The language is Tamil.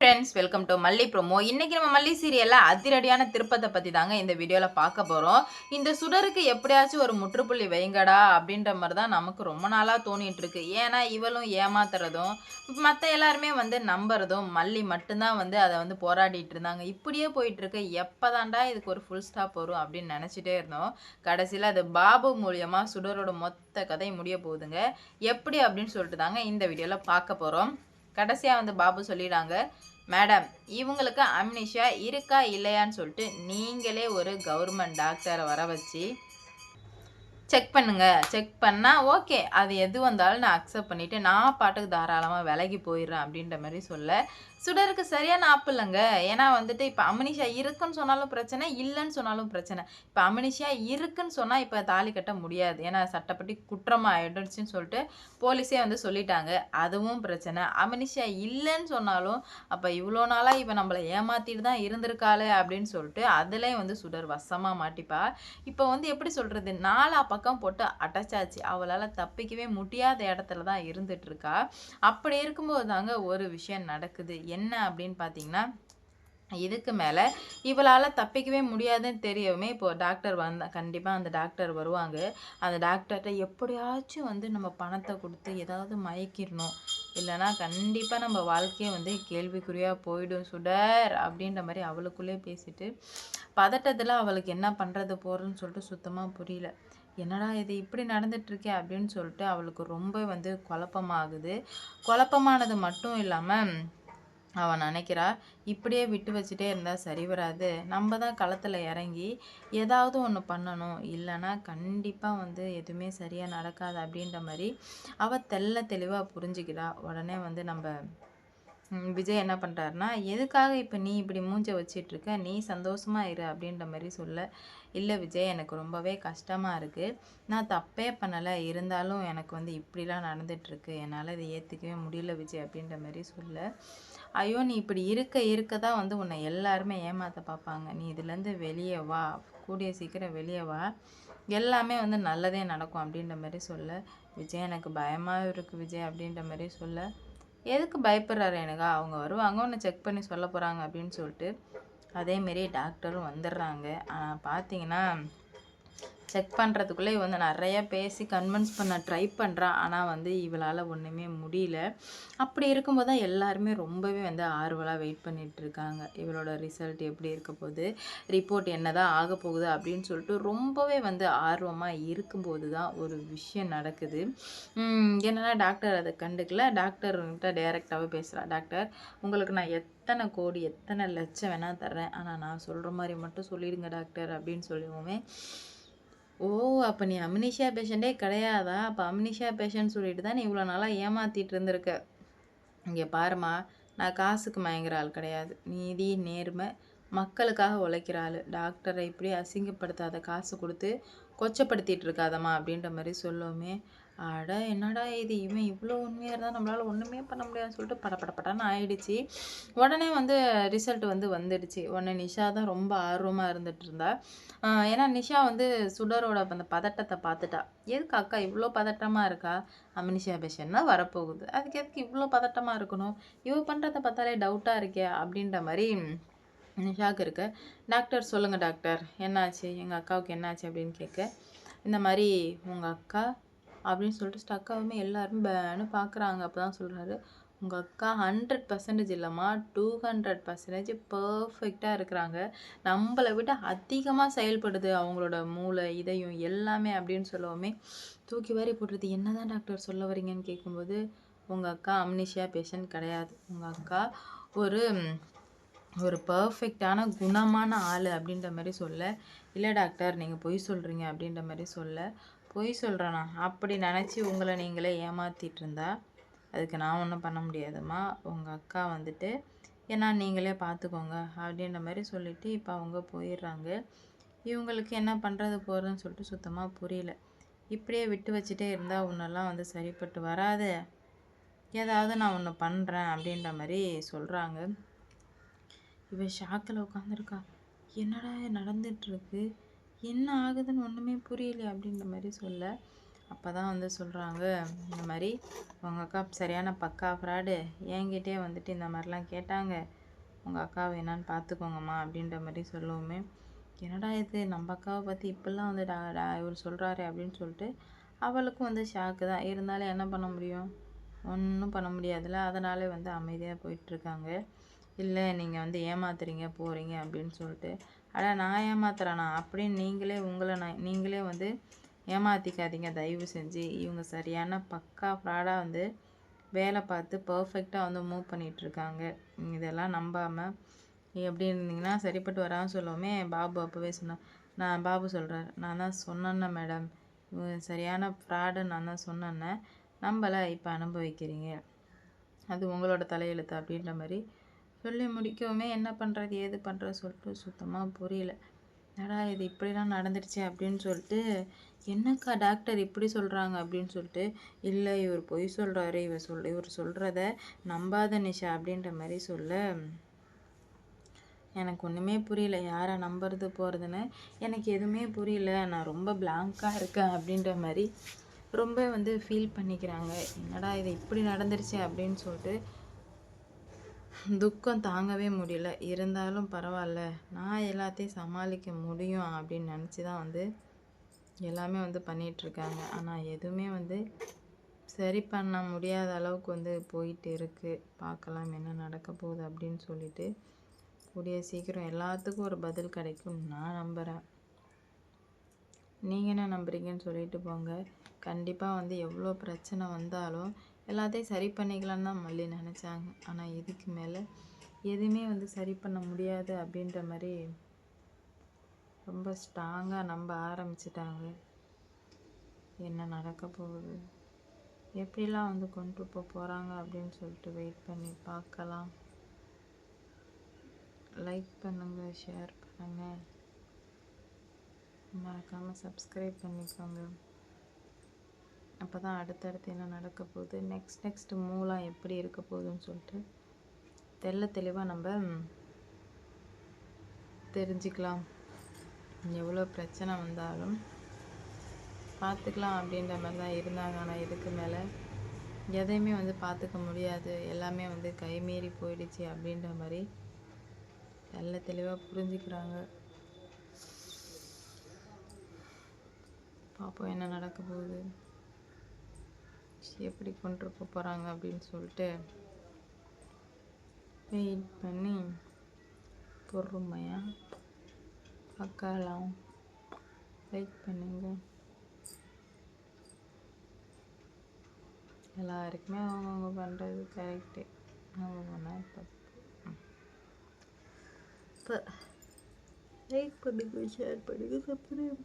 ஃப்ரெண்ட்ஸ் வெல்கம் டு மல்லி ப்ரோமோ. இன்னைக்கு நம்ம மல்லி சீரியல்ல அதிரடியான திருப்பத்தை பத்தி தாங்க இந்த வீடியோல பார்க்க போறோம். இந்த சுடருக்கு எப்படியாச்சும் ஒரு முற்றுப்புள்ளி வைங்கடா அப்படின்ற மாதிரி தான் நமக்கு ரொம்ப நாளா தோணிட்டு இருக்கு. ஏன்னா இவளும் ஏமாத்துறதும் மற்ற எல்லாருமே நம்புறதும் மல்லி மட்டும்தான் அதை போராடிட்டு இருந்தாங்க. இப்படியே போயிட்டு இருக்கு. எப்பதான்டா இதுக்கு ஒரு ஃபுல் ஸ்டாப் வரும் அப்படின்னு நினைச்சிட்டே இருந்தோம். கடைசியில் அது பாபு மூலியமா சுடரோட மொத்த கதை முடிய போகுதுங்க. எப்படி அப்படின்னு சொல்லிட்டு தாங்க இந்த வீடியோல பார்க்க போறோம். கடைசியாக பாபு சொல்லிடாங்க, மேடம் இவங்களுக்கு அம்னிஷியா இருக்கா இல்லையான்னு சொல்லிட்டு நீங்களே ஒரு கவர்மெண்ட் டாக்டரை வர வச்சு செக் பண்ணுங்க. செக் பண்ணால் ஓகே, அது எது வந்தாலும் நான் அக்செப்ட் பண்ணிவிட்டு நான் பாட்டுக்கு தாராளமாக விலகி போயிடுறேன் அப்படின்ற மாதிரி சொல்ல, சுடருக்கு சரியான ஆப்பு இல்லைங்க. ஏன்னா இப்போ அம்னிஷியா இருக்குன்னு சொன்னாலும் பிரச்சனை, இல்லைன்னு சொன்னாலும் பிரச்சனை. இப்போ அம்னிஷியா இருக்குன்னு சொன்னால் இப்போ தாலி கட்ட முடியாது. ஏன்னா சட்டப்படி குற்றமாக ஆயிடுச்சுன்னு சொல்லிட்டு போலீஸே சொல்லிட்டாங்க. அதுவும் பிரச்சனை. அம்னிஷியா இல்லைன்னு சொன்னாலும் அப்போ இவ்வளோ நாளாக இப்போ நம்மளை ஏமாற்றிட்டு தான் இருந்திருக்காளே அப்படின்னு சொல்லிட்டு அதுலேயும் சுடர் வசமாக மாட்டிப்பா. இப்போ எப்படி சொல்கிறது, நாலா பக்கம் போட்டு அடைச்சாச்சு. அவளால் தப்பிக்கவே முடியாத இடத்துல தான் இருந்துட்டு இருக்கா. அப்படி இருக்கும்போது தாங்க ஒரு விஷயம் நடக்குது. என்ன அப்படின்னு பார்த்தீங்கன்னா, இதுக்கு மேலே இவளால் தப்பிக்கவே முடியாதுன்னு தெரியவுமே இப்போ டாக்டர் கண்டிப்பாக அந்த டாக்டர் வருவாங்க. அந்த டாக்டர்கிட்ட எப்படியாச்சும் நம்ம பணத்தை கொடுத்து ஏதாவது மயக்கிடணும், இல்லைனா கண்டிப்பாக நம்ம வாழ்க்கையே கேள்விக்குறியாக போயிடும் சுடர் அப்படின்ற மாதிரி அவளுக்குள்ளே பேசிட்டு பதட்டத்தில் அவளுக்கு என்ன பண்ணுறது போகிறதுன்னு சொல்லிட்டு சுத்தமாக புரியல. என்னடா இது இப்படி நடந்துட்டுருக்கே அப்படின்னு சொல்லிட்டு அவளுக்கு ரொம்ப குழப்பமாகுது. குழப்பமானது மட்டும் இல்லாமல் அவன் நினைக்கிறா, இப்படியே விட்டு வச்சுட்டே இருந்தால் சரி வராது, நம்ம தான் களத்தில் இறங்கி ஏதாவது ஒன்று பண்ணணும், இல்லைன்னா கண்டிப்பாக எதுவுமே சரியாக நடக்காது அப்படின்ற மாதிரி அவள் தெளிவாக புரிஞ்சுக்கிறா. உடனே நம்ம விஜய் என்ன பண்ணுறாருன்னா, எதுக்காக இப்போ நீ இப்படி மூஞ்ச வச்சிட்ருக்க, நீ சந்தோஷமாக இரு அப்படின்ற மாதிரி சொல்ல, இல்லை விஜய் எனக்கு ரொம்பவே கஷ்டமாக இருக்குது, நான் தப்பே பண்ணலை, இருந்தாலும் எனக்கு இப்படிலாம் நடந்துகிட்ருக்கு, என்னால் இதை ஏற்றுக்கவே முடியல விஜய் அப்படின்ற மாதிரி சொல்ல, ஐயோ நீ இப்படி இருக்க தான் உன்னை எல்லாருமே ஏமாற்ற பார்ப்பாங்க, நீ இதுலேருந்து வெளியே வா, கூடிய சீக்கிரம் வெளியே வா, எல்லாமே நல்லதே நடக்கும் அப்படின்ற மாதிரி சொல்ல, விஜய் எனக்கு பயமாக இருக்குது விஜய் அப்படின்ற மாதிரி சொல்ல, எதுக்கு பயப்படுறாரு எனக்கு, அவங்க வருவாங்க ஒன்று செக் பண்ணி சொல்ல போகிறாங்க அப்படின்னு சொல்லிட்டு அதேமாரி டாக்டரும் வந்துடுறாங்க. ஆனால் பார்த்தீங்கன்னா செக் பண்ணுறதுக்குள்ளே நிறையா பேசி கன்வின்ஸ் பண்ண ட்ரை பண்ணுறா. ஆனால் இவளால் ஒன்றுமே முடியல. அப்படி இருக்கும்போது தான் எல்லாருமே ரொம்பவே ஆர்வலாக வெயிட் பண்ணிகிட்ருக்காங்க. இவளோட ரிசல்ட் எப்படி இருக்க போகுது, ரிப்போர்ட் என்ன தான் ஆக போகுது அப்படின்னு சொல்லிட்டு ரொம்பவே ஆர்வமாக இருக்கும்போது தான் ஒரு விஷயம் நடக்குது. என்னென்னா டாக்டர் அதை கண்டுக்கல. டாக்டர்கிட்ட டைரெக்டாகவே பேசுகிறா, டாக்டர் உங்களுக்கு நான் எத்தனை கோடி எத்தனை லட்சம் வேணால் தர்றேன், ஆனால் நான் சொல்கிற மாதிரி மட்டும் சொல்லிடுங்க டாக்டர் அப்படின்னு சொல்லுவோமே. ஓ! அப்போ நீ அம்னீஷியா பேஷண்ட்டே கிடையாதா? அப்போ அம்னீஷியா பேஷண்ட் சொல்லிட்டு தான் நீ இவ்வளோ நாளாக ஏமாற்றிட்டு இருந்திருக்க. இங்கே பாரும்மா, நான் காசுக்கு மயங்குற ஆள் கிடையாது. நீதி, நேர்மை, மக்களுக்காக உழைக்கிற ஆள். டாக்டரை இப்படி அசிங்கப்படுத்தாத, காசு கொடுத்து கொச்சப்படுத்திட்டு இருக்காதம்மா அப்படின்ற மாதிரி சொல்லுவோமே. அட என்னடா இது, இவன் இவ்வளோ உண்மையாக இருந்தால் நம்மளால் ஒன்றுமே பண்ண முடியாதுன்னு சொல்லிட்டு படப்படன்னு ஆயிடுச்சு. உடனே ரிசல்ட் வந்துடுச்சு. உடனே நிஷா தான் ரொம்ப ஆர்வமாக இருந்துட்டு இருந்தா. ஏன்னா நிஷா சுடரோட அந்த பதட்டத்தை பார்த்துட்டா. எதுக்கு அக்கா இவ்வளோ பதட்டமாக இருக்கா, அம்னிஷியா பேஷண்ட்னா வரப்போகுது, அதுக்கு எதுக்கு இவ்வளோ பதட்டமாக இருக்கணும், இவ பண்ணுறதை பார்த்தாலே டவுட்டாக இருக்கே அப்படின்ற மாதிரி நிஷாவுக்கு இருக்க. டாக்டர் சொல்லுங்கள் டாக்டர் என்னாச்சு, எங்கள் அக்காவுக்கு என்னாச்சு அப்படின்னு கேட்க, இந்த மாதிரி உங்கள் அக்கா அப்படின்னு சொல்லிட்டு ஸ்டக்காகவுமே எல்லாருமே பேன்னு பார்க்குறாங்க. அப்போ தான் சொல்கிறாரு, உங்கள் அக்கா 100% இல்லைம்மா 200% பர்ஃபெக்டாக இருக்கிறாங்க, நம்மளை விட அதிகமாக செயல்படுது அவங்களோட மூளை இதயம் எல்லாமே அப்படின்னு சொல்லவுமே தூக்கி வாரி போட்டுருது. என்ன தான் டாக்டர் சொல்ல வரீங்கன்னு கேட்கும்போது, உங்கள் அக்கா அம்னிஷியா பேஷண்ட் கிடையாது, உங்கள் அக்கா ஒரு ஒரு பர்ஃபெக்டான குணமான ஆள் அப்படின்ற மாதிரி சொல்ல, இல்லை டாக்டர் நீங்கள் பொய் சொல்கிறீங்க அப்படின்ற மாதிரி சொல்ல, பொய் சொல்கிறேண்ணா அப்படி நினச்சி உங்களை நீங்களே ஏமாற்றிட்டு இருந்தா அதுக்கு நான் ஒன்றும் பண்ண முடியாதும்மா, உங்கள் அக்கா ஏன்னா நீங்களே பார்த்துக்கோங்க அப்படின்ற மாதிரி சொல்லிவிட்டு இப்போ அவங்க போயிடுறாங்க. இவங்களுக்கு என்ன பண்ணுறது போகிறதுன்னு சொல்லிட்டு சுத்தமாக புரியல. இப்படியே விட்டு வச்சுட்டே இருந்தால் உன்னெல்லாம் சரிப்பட்டு வராது, ஏதாவது நான் ஒன்று பண்ணுறேன் அப்படின்ற மாதிரி சொல்கிறாங்க. இவன் ஷாக்கில் உட்காந்துருக்கா. என்னடா நடந்துட்டுருக்கு, என்ன ஆகுதுன்னு ஒன்றுமே புரியல அப்படின்ற மாதிரி சொல்ல, அப்போ தான் வந்து சொல்கிறாங்க, இந்த மாதிரி உங்கள் அக்கா சரியான பக்கா ஃப்ராடு, என்கிட்டே வந்துட்டு இந்த மாதிரிலாம் கேட்டாங்க, உங்கள் அக்காவை என்னான்னு பார்த்துக்கோங்கம்மா அப்படின்ற மாதிரி சொல்லுவோமே, என்னடா இது நம்ம அக்காவை பற்றி இப்படிலாம் வந்து இவர் சொல்கிறாரு அப்படின்னு சொல்லிட்டு அவளுக்கும் வந்து ஷாக்கு தான். இருந்தாலும் என்ன பண்ண முடியும், ஒன்றும் பண்ண முடியாதுல்ல. அதனாலே வந்து அமைதியாக போயிட்டுருக்காங்க. இல்லை நீங்கள் வந்து ஏமாத்துறீங்க போகிறீங்க அப்படின்னு சொல்லிட்டு, நான் ஏமாத்துறேனா அப்படின்னு நீங்களே வந்து ஏமாற்றிக்காதீங்க தயவு செஞ்சு. இவங்க சரியான பக்கா ஃப்ராடாக வந்து வேலை பார்த்து பர்ஃபெக்டாக வந்து மூவ் பண்ணிகிட்ருக்காங்க. இதெல்லாம் நம்பாமல் எப்படி இருந்தீங்கன்னா சரிப்பட்டு வரான்னு சொல்லுவோமே, பாபு அப்போவே பாபு சொல்கிறார், நான் தான் சொன்னேன்னே மேடம், சரியான ஃப்ராடு நான் தான் சொன்னேன்னே, நம்பலை, இப்போ அனுபவிக்கிறீங்க, அது உங்களோட தலையெழுத்து அப்படின்ற மாதிரி சொல்லி முடிக்கவுமே என்ன பண்ணுறது ஏது பண்ணுறது சொல்லிட்டு சுத்தமாக புரியல. இது இப்படிலாம் நடந்துடுச்சு அப்படின்னு சொல்லிட்டு, என்னக்கா டாக்டர் இப்படி சொல்கிறாங்க அப்படின்னு சொல்லிட்டு, இல்லை இவர் பொய் சொல்கிறாரு, இவர் சொல்கிறத நம்பாத நிஷா அப்படின்ற மாதிரி சொல்ல, எனக்கு ஒன்றுமே புரியல, யாரை நம்புறது போகிறதுன்னு எனக்கு எதுவுமே புரியல, நான் ரொம்ப பிளாங்காக இருக்கேன் அப்படின்ற மாதிரி ரொம்ப வந்து ஃபீல் பண்ணிக்கிறாங்க. என்னடா இது இப்படி நடந்துருச்சு அப்படின்னு சொல்லிட்டு துக்கம் தாங்கவே முடியல. இருந்தாலும் பரவாயில்ல, நான் எல்லாத்தையும் சமாளிக்க முடியும் அப்படின்னு நினச்சி தான் வந்து எல்லாமே வந்து பண்ணிகிட்ருக்காங்க. ஆனால் எதுவுமே வந்து சரி பண்ண முடியாத அளவுக்கு வந்து போயிட்டு இருக்குது. பார்க்கலாம் என்ன நடக்க போகுது அப்படின்னு சொல்லிட்டு, கூடிய சீக்கிரம் எல்லாத்துக்கும் ஒரு பதில் கிடைக்கும் நான் நம்புகிறேன். நீங்கள் என்ன நம்புறீங்கன்னு சொல்லிட்டு போங்க. கண்டிப்பாக வந்து எவ்வளோ பிரச்சனை வந்தாலும் எல்லாத்தையும் சரி பண்ணிக்கலான்னு தான் மல்லி நினச்சாங்க. ஆனால் இதுக்கு மேலே எதுவுமே வந்து சரி பண்ண முடியாது அப்படின்ற மாதிரி ரொம்ப ஸ்ட்ராங்காக நம்ப ஆரம்பிச்சிட்டாங்க. என்ன நடக்க போகுது, எப்படிலாம் வந்து கொண்டு போகிறாங்க அப்படின்னு சொல்லிட்டு வெயிட் பண்ணி பார்க்கலாம். லைக் பண்ணுங்கள், ஷேர் பண்ணுங்கள், மறக்காமல் சப்ஸ்கிரைப் பண்ணிக்கோங்க. அப்போ தான் அடுத்தடுத்து என்ன நடக்க போகுது, நெக்ஸ்ட் மூவ்லாம் எப்படி இருக்க போகுதுன்னு சொல்லிட்டு தெளிவாக நம்ம தெரிஞ்சுக்கலாம். எவ்வளோ பிரச்சனை வந்தாலும் பார்த்துக்கலாம் அப்படின்ற மாதிரி தான் இருந்தாங்க. ஆனால் இதுக்கு மேலே எதையுமே வந்து பார்த்துக்க முடியாது, எல்லாமே வந்து கைமீறி போயிடுச்சு அப்படின்ற மாதிரி தெளிவாக புரிஞ்சுக்கிறாங்க. பார்ப்போம் என்ன நடக்க போகுது, எப்படி கொண்டு போகிறாங்க அப்படின்னு சொல்லிட்டு வெயிட் பண்ணி பொறுமையாக பார்க்கலாம். லைக் பண்ணுங்க. எல்லாருக்குமே அவங்கவுங்க பண்ணுறது கரெக்டு, அவங்க பண்ணால் தப்பு. லைக் பண்ணுங்க, ஷேர் பண்ணுங்க, சப்ஸ்கிரைப்